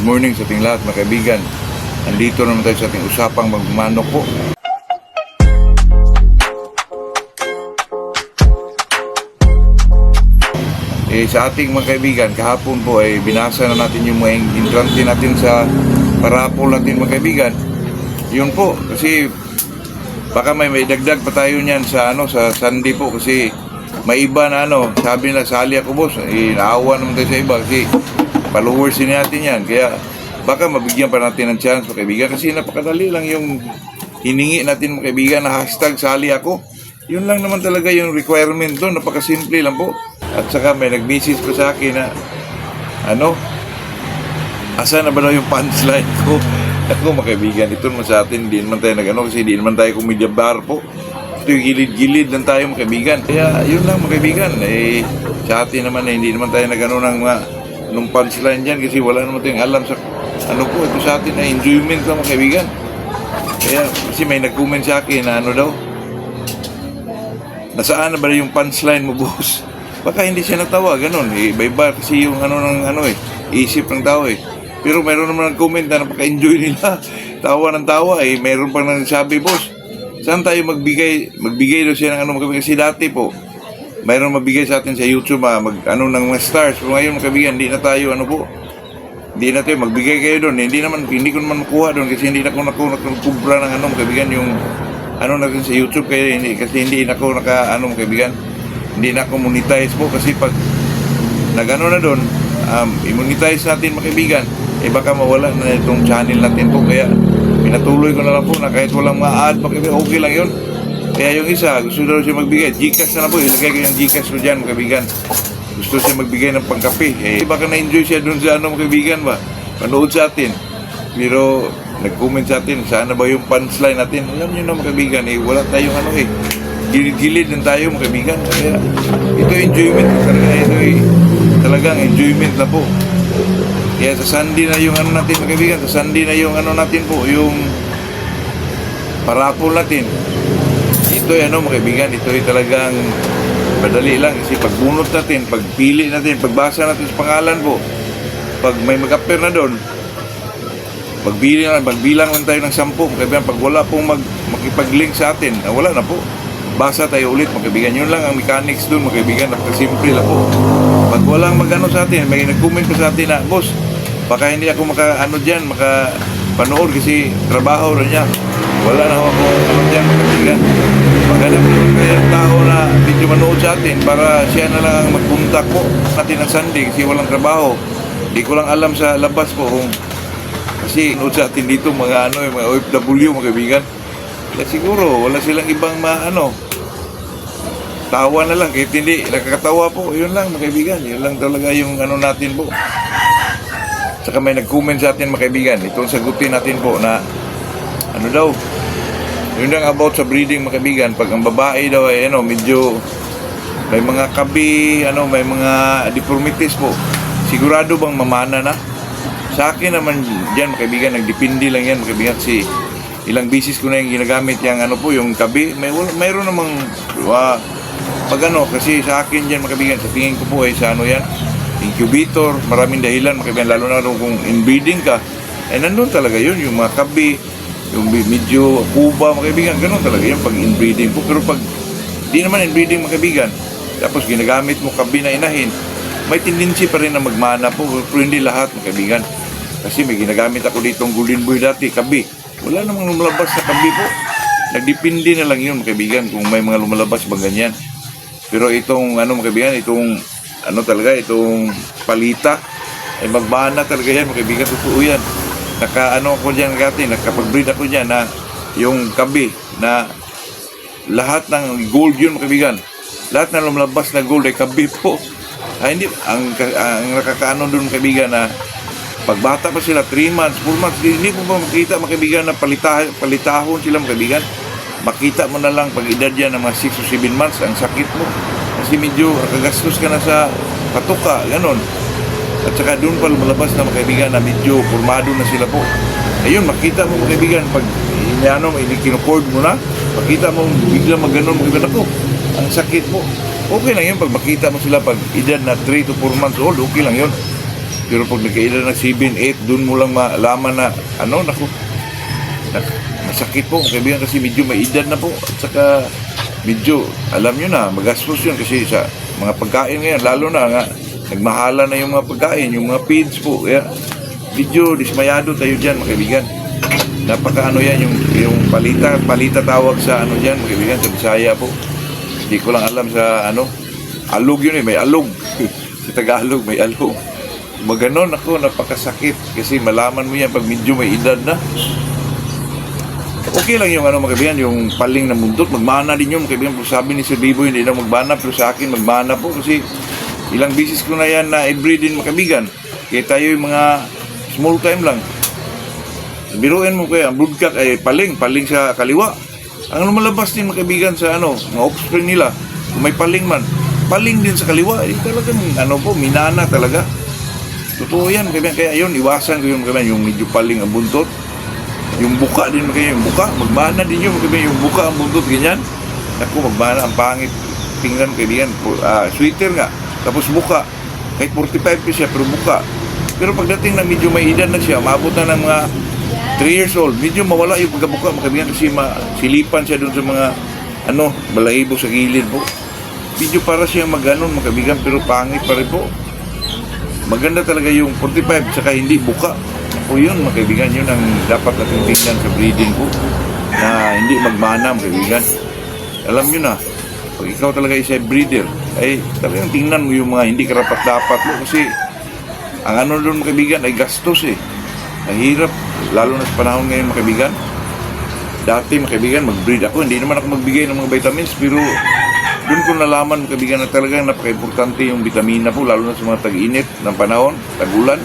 Good morning sa ating lahat mga kaibigan. Nandito naman tayo sa ating usapang magmanok po. Sa ating mga kaibigan, kahapon po ay binasa na natin yung mga entrante natin sa parapol natin mga kaibigan. Yun po, kasi baka may dagdag pa tayo niyan sa sa Sunday po kasi may iba na sabi na sali ako boss, naawa naman tayo sa iba kasi followers din natin yan. Kaya baka mabigyan pa natin ng chance mga kaibigan kasi napakadali lang yung hiningi natin mga kaibigan na hashtag sali ako. Yun lang naman talaga yung requirement doon, napakasimple lang po. At saka may nag-message pa sa akin na asa na ba daw yung punchline ko? Ako mga kaibigan, ito naman sa atin, hindi naman tayo kasi hindi naman tayo comedy bar po. Ito yung gilid-gilid lang tayo mga kaibigan. Kaya yun lang mga kaibigan, sa atin naman hindi naman tayo ng mga nung punchline dyan kasi wala naman tayong alam sa po, ito sa atin na enjoyment lang mga kaibigan. Kaya kasi may nag-comment sa akin na daw, nasaan na ba yung punchline mo boss? Baka hindi siya natawa, ganun. Iba-iba kasi yung isip ng tao Pero mayroon naman nag-comment na napaka-enjoy nila. Tawa ng tawa Mayroon pang nagsabi, boss, saan tayo magbigay daw siya ng kasi dati po, mayroon magbigay sa atin sa YouTube ng mga stars. Pero ngayon mga kaibigan, hindi na tayo hindi na tayo magbigay kayo doon. Hindi ko naman makuha doon kasi hindi na ako nakubra ng mga kaibigan yung natin sa YouTube kasi hindi na ako mga kaibigan. Hindi na ako monetize po kasi pag na doon, i-monetize natin mga kaibigan, baka mawala na itong channel natin po. Kaya pinatuloy ko na lang po na kahit walang ma-add mga kaibigan, okay lang yun. Kaya yung isa, gusto daw siya magbigay, Gcash na po, ilagay ko yung Gcash ko dyan mga kaibigan. Gusto siya magbigay ng pangkape. Baka na-enjoy siya doon sa mga kaibigan ba, manood sa atin. Pero nag-comment sa atin, sana ba yung punchline natin? Alam nyo na mga kaibigan, wala tayong gilid-gilid lang tayo mga kaibigan. Kaya ito enjoyment talaga. Ito talagang enjoyment na po. Kaya sa Sunday na yung natin mga kaibigan. Sa Sunday na yung natin po, yung parapol natin. Ito mga kaibigan, ito talagang madali lang. Kasi pagbunot natin, pagpili natin, pagbasa natin sa pangalan po, pag may mag-appear na doon, magbilang lang tayo ng 10 mga kaibigan. Pag wala pong makipag-link sa atin, wala na po. Basa tayo ulit mga kaibigan. Yun lang ang mechanics doon mga kaibigan. Napakasimple lang po. Pag walang sa atin, may nag-comment pa sa atin na, boss, baka hindi ako makapanood kasi trabaho rin niya. Wala na ako dyan mga kaibigan. Maghanap yun kaya tao na medyo manood sa atin para siya na lang magpunta po natin ng Sunday kasi walang trabaho. Hindi ko lang alam sa labas po kasi nood sa atin dito mga mga OFW mga kaibigan. Kaya siguro wala silang ibang tawa na lang kahit hindi nakakatawa po. Yun lang mga kaibigan, yun lang talaga yung natin po. Saka may nag-comment sa atin mga kaibigan, itong sagutin natin po na yun lang about sa breeding mga kaibigan. Pag ang babae daw medyo may mga kabi, may mga deformities po, sigurado bang mamana na? Sa akin naman dyan mga kaibigan, nagdepende lang yan mga kaibigan kasi ilang bisis ko na yung ginagamit yung yung kabi. Mayroon namang kasi sa akin dyan mga kaibigan, sa tingin ko po sa yan, incubator, maraming dahilan mga kaibigan, lalo na kung inbreeding ka, nandun talaga yun, yung mga kabi, yung medyo kuba mga kaibigan, ganun talaga yun pag inbreeding po. Pero pag di naman inbreeding mga kaibigan, tapos ginagamit mo kabi na inahin, may tendency pa rin na magmana po, pero hindi lahat mga kaibigan. Kasi may ginagamit ako ditong golden boy dati, kabi. Wala namang lumalabas sa kabi po. Nagdepende na lang yun mga kaibigan kung may mga lumalabas bang ganyan. Pero itong mga kaibigan, itong itong palita, magmana talaga yan mga kaibigan, totoo yan. Ako dyan nakapag-breed ako dyan na yung kabi na lahat ng gold yun mga kaibigan. Lahat na lumalabas na gold ay kabi po. Hindi, ang nakakaano doon kaibigan na pagbata pa sila, 3 months, 4 months, hindi mo ba makita mga kaibigan na palitahon sila mga kaibigan. Makita mo na lang pag edad yan ng mga 6 o 7 months, ang sakit mo. Kasi medyo nakagastos ka na sa patuka, ganon. At saka doon pa lumalabas na mga kaibigan na medyo formado na sila po. Ayun, makita mo mga kaibigan, pag kinucord mo na, makita mo bigla maganon mga kaibigan ako. Ang sakit mo. Okay lang yun pag makita mo sila pag edad na 3 to 4 months old, okay lang yun. Pero pag nagkaedad ng 7, 8, dun mo lang malaman na, naku, masakit po, kaibigan, kasi medyo may edad na po. At saka, medyo, alam nyo na, magastos yun kasi sa mga pagkain ngayon, lalo na nga, nagmahala na yung mga pagkain, yung mga feeds po. Kaya, medyo dismayado tayo dyan, mga kaibigan. Napaka yan, yung palita tawag sa dyan, mga kaibigan, sa Bisaya po. Hindi ko lang alam sa alog yun may alog. Sa Tagalog, may alog. Maganon ako, napakasakit kasi malaman mo yan pag medyo may edad na. Okay lang yung mga kaibigan, yung paling na mundot, magmana din yun, mga kaibigan. Sabi ni Sir Bibo, hindi na magmana, pero sa akin magmana po kasi ilang bisis ko na yan na i-breed din, mga kaibigan. Kaya tayo yung mga small time lang. Biruin mo kaya, ang broodcock ay paling sa kaliwa. Ang lumalabas din, mga kaibigan, sa mga offspring nila, kung may paling man, paling din sa kaliwa, talagang minana talaga. Totoo yan, kaya yun, iwasan ko yung medyo paling ang buntot. Yung buka din, yung buka, magmana din yun, yung buka ang buntot, ganyan. Ako, magmana, ang pangit, tingnan, kaibigan, sweater nga, tapos buka, kahit 45 pa siya, pero buka. Pero pagdating na medyo may edad na siya, maabot na ng mga 3 years old, medyo mawala yung pagkabuka, kaibigan, kasi silipan siya dun sa mga, balahibo sa gilid po. Medyo para siya maganon, mga kaibigan, pero pangit pa rin po. Maganda talaga yung 45 saka hindi buka. O yun, mga kaibigan, yun ang dapat natin tingnan sa breeding po, na hindi magmana, mga kaibigan. Alam nyo na, pag ikaw talaga isa breeder, ay talagang tingnan mo yung mga hindi karapat-dapat mo kasi ang doon, mga kaibigan, ay gastos Mahirap, lalo na sa panahon ngayon, mga kaibigan. Dati, mga kaibigan, mag-breed ako, hindi naman ako magbigay ng mga vitamins, pero doon ko nalaman, mga kaibigan, na talagang napaka-importante yung vitamina po, lalo na sa mga tag-init ng panahon, tag-ulan.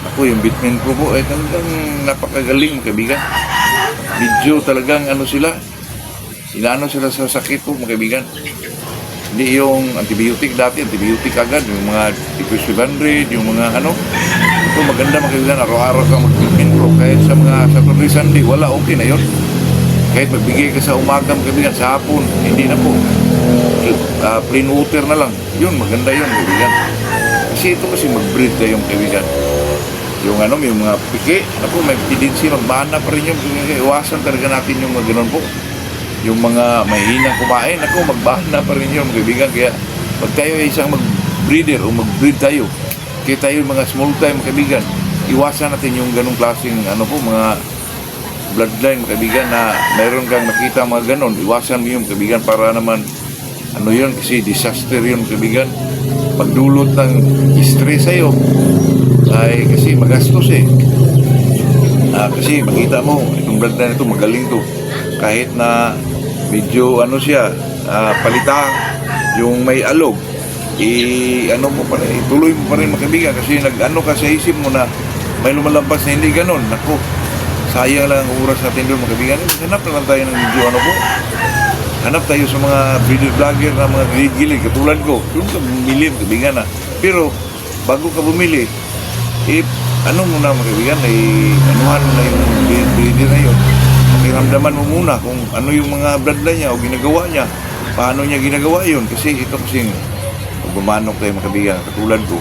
Ako, yung vitamin ko po, ay talagang napakagaling, mga kaibigan. Medyo talagang sila sa sakit po, mga kaibigan. Hindi yung antibiotic dati, antibiotic agad, yung mga tipis 500, yung mga ito maganda, mga kaibigan, araw-araw kang mag-vitamin pro. Kahit sa mga Saturday, Sunday, wala, okay na yun. Kahit magbigay ka sa umaga, mga kaibigan, sa hapon, hindi na po. Plain water na lang. Yun, maganda yun, mga kaibigan. Kasi ito kasi mag-breed tayo, mga kaibigan. Yung yung mga piki, may tendency, magbana pa rin yung iwasan talaga natin yung mga ganun po. Yung mga mahinang kumain, magbana pa rin yung mga kaibigan. Kaya pag tayo ay isang mag-breeder o mag-breed tayo, kaya tayo mga small time, mga kaibigan, iwasan natin yung ganung klaseng mga bloodline, mga kaibigan, na mayroon kang nakita mga ganon. Iwasan mo yung kaibigan para naman yun, kasi disaster yun, kaibigan. Pagdulot ng stress sa'yo ay kasi magastos kasi makita mo itong bloodline ito, magaling to, kahit na medyo siya, palita yung may alog, mo pa rin, ituloy mo pa rin, mga kaibigan, kasi ka sa isip mo na may lumalabas na hindi ganon. Naku, sayang lang ang oras natin doon, mga kaibigan. Hanap na lang tayo ng medyo po, hanap tayo sa mga breeder vlogger na mga gilid-gilid katulad ko, doon ka bumili, mga kaibigan pero bago ka bumili, muna, mga kaibigan, anuhan mo na yung breeder na yun, pakiramdaman mo muna kung yung mga bloodline niya o ginagawa niya, paano niya ginagawa yun, kasi ito kasing bumanok tayo, mga kaibigan, katulad ko,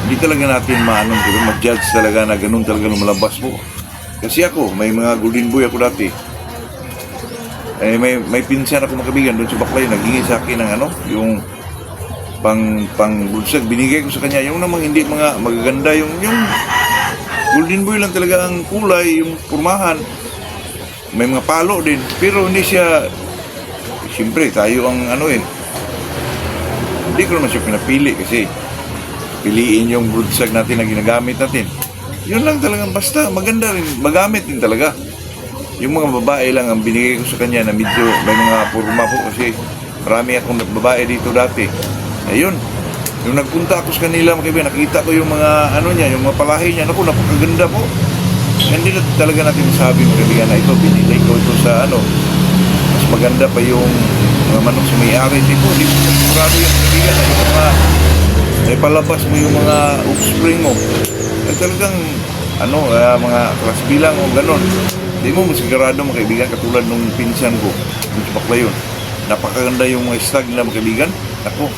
hindi talaga natin mag-judge talaga na ganun talaga lumalabas po. Kasi ako, may mga golden boy ako dati, may pinsan ako, mga kaibigan, doon sa Baklay, naghingi sa akin ng yung pang bulsag, binigay ko sa kanya yung namang hindi mga magaganda, yung golden boy lang talaga ang kulay, yung pormahan, may mga palo din, pero hindi siya, siyempre tayo ang hindi ko naman siya pinapili kasi piliin yung bulsag natin na ginagamit natin, yun lang talagang basta maganda rin, magamit din talaga. Yung mga babae lang ang binigay ko sa kanya na medyo may mga porma po, kasi marami akong babae dito dati. Ayun, yung nagpunta ako sa kanila, mga kaibigan, nakita ko yung mga yung mga palahi niya, napakaganda po. Hindi na talaga natin masabi, mga kaibigan, na ito binigay ko ito sa mas maganda pa yung mga manok sa may-ari. Hindi ko sigurado yung, mga kaibigan, na yung mga may palabas mo yung mga offspring mo, ay talagang mga class bilang o ganon. Hindi mo masigurado, mga kaibigan, katulad nung pinsan ko, yung Baklay yun. Napakaganda yung mga stag nila, mga kaibigan. Ako,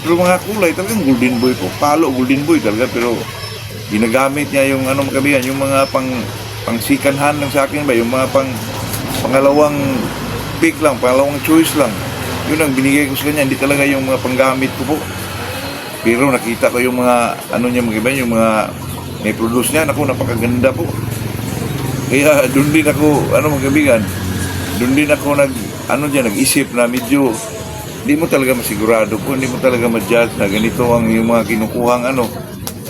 Pero mga kulay, talagang golden boy po. Palo, golden boy talaga. Pero ginagamit niya yung ano mga kaibigan, yung mga pang second hand lang sa akin ba, yung mga pangalawang pick lang, pangalawang choice lang. Yun ang binigay ko sa kanya, hindi talaga yung mga panggamit ko po. Pero nakita ko yung mga ano niya mga kaibigan, yung mga may produce niya, naku, napakaganda po. Kaya doon din ako, ano mga kaibigan, doon din ako nag-isip na medyo hindi mo talaga masigurado po, hindi mo talaga ma-judge na ganito ang yung mga kinukuhang ano.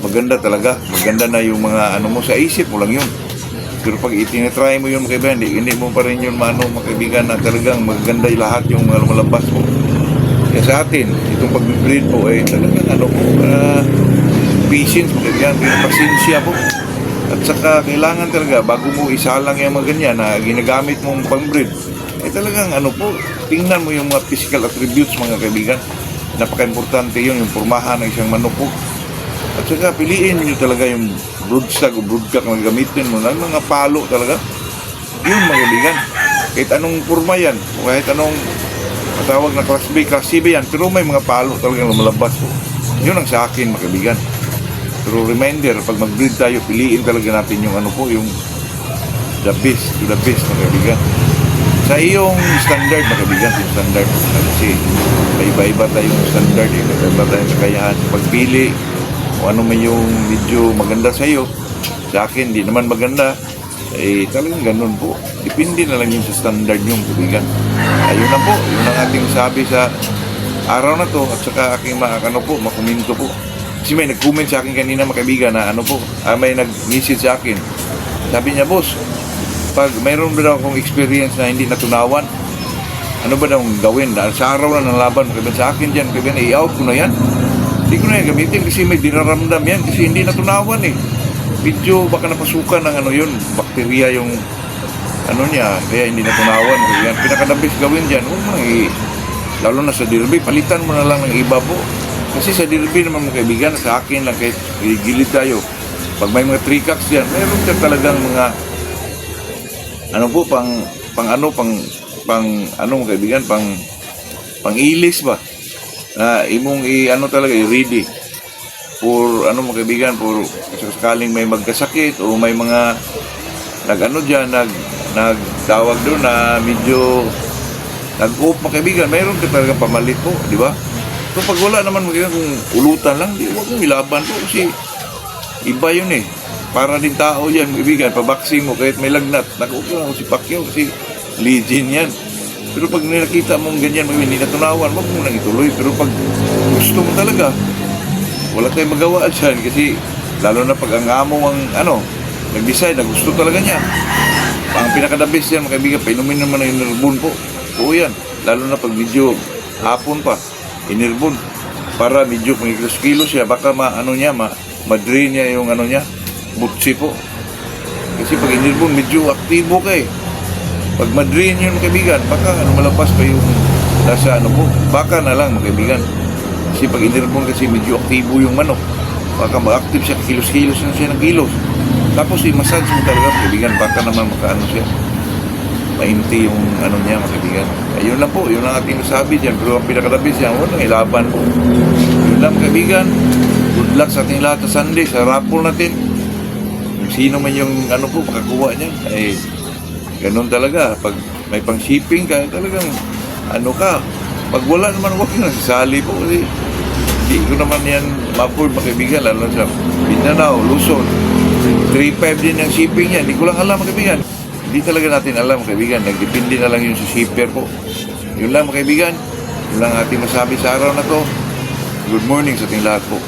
Maganda talaga, maganda na yung mga ano mo, sa isip mo lang yun. Pero pag itinitry mo yun mga kaibigan, hindi mo pa rin yun mga kaibigan na talagang maganda yung lahat yung mga lumalabas mo. Kaya sa atin, itong pag-breed po ay talagang ano po, patience mga kaibigan, pasensya po. At saka kailangan talaga, bago mo isalang yung mga ganyan na ginagamit mong pang-breed, eh talagang ano po, tingnan mo yung mga physical attributes mga kaibigan. Napaka-importante yun, yung pormahan ng isang manok po. At saka piliin nyo talaga yung broodstag o broodcock na gamitin mo ng mga palo talaga. Yun mga kaibigan. Kahit anong porma yan, o kahit anong matawag na class B, class C ba yan, pero may mga palo talaga lumalabas po. Yun ang sa akin mga kaibigan. Pero reminder, pag mag-breed tayo, piliin talaga natin yung ano po, yung the best mga kaibigan. Sa iyong standard mga kaibigan, yung standard. Kasi may iba-iba tayong standard, iba-iba tayong kakayahan sa pagpili. Kung ano man yung medyo maganda sa iyo, sa akin, di naman maganda, eh talagang ganun po. Depende na lang yun sa standard yung kaibigan. Ayun na po, yun ang ating sabi sa araw na to, at saka aking makomento po. Kasi may nag-comment sa akin kanina mga kaibigan na ano po, may nag-message sa akin. Sabi niya, boss, pag mayroon ba daw akong experience na hindi natunawan, ano ba daw gawin? Sa araw na ng laban, mga kaibigan, sa akin dyan, kaibigan, i-out ko na yan. Hindi ko na yan gamitin kasi may dinaramdam yan kasi hindi natunawan eh. Medyo baka napasukan ng ano yun, bakterya yung ano niya, kaya hindi natunawan. Kaya pinakadabis gawin dyan, huwag mo lalo na sa derby, palitan mo na lang ng iba po. Kasi sa derby naman mga kaibigan, sa akin lang kahit gilid tayo. Pag may mga tricks yan, mayroon ka talagang mga ano po, pang mga kaibigan, pang ilis ba? Na imong ano talaga, ready for ano mga kaibigan, for sakaling may magkasakit o may mga nagtawag doon na medyo nag-off mga kaibigan, mayroon ka talagang pamalit po, di ba? So pag wala naman mga kaibigan, kung ulutan lang, huwag mong ilaban po kasi iba yun eh. Para din tao yan mga kaibigan, pabaksing mo kahit may lagnat, nakukuha ko si Pacquiao kasi legend yan. Pero pag nakita mong ganyan, hindi natunawan, wag mo nang ituloy. Pero pag gusto mo talaga, wala tayong magawa dyan kasi lalo na pag ang amo ang nag-decide na gusto talaga niya. Ang pinaka-the-best yan mga kaibigan, painumin naman ng Enerbon po. Oo yan, lalo na pag medyo hapon pa, Enerbon. Para medyo kilos-kilos siya, baka ma-drain niya yung butsi po. Kasi pag Enerbon, medyo aktibo ka eh. Pag ma-drain yun kaibigan, baka malapas pa yung nasa baka na lang mga kaibigan. Kasi pag Enerbon kasi medyo aktibo yung manok. Baka ma-active siya, kilos-kilos na siya ng kilos. Tapos i-massage mo talaga mga kaibigan, baka naman siya. Mainti yung niya mga kaibigan. Ayun lang po, yun ang ating masabi dyan. Pero ang pinakadabis yan, ilaban po. Yun lang mga kaibigan. Good luck sa ating lahat sa Sunday, sa raffle natin. Kung sino man yung makakuha niya, ay ganun talaga. Pag may pang-shipping ka, talagang pag wala naman, huwag ka nasasali po. Kasi hindi ko naman yan ma-afford mga kaibigan, lalo sa Mindanao, Luzon. 3.5 din ang shipping yan. Hindi ko lang alam mga kaibigan. Hindi talaga natin alam mga kaibigan. Nagdepende na lang yun sa shipper po. Yun lang mga kaibigan. Yun lang ating masabi sa araw na to. Good morning sa ating lahat po.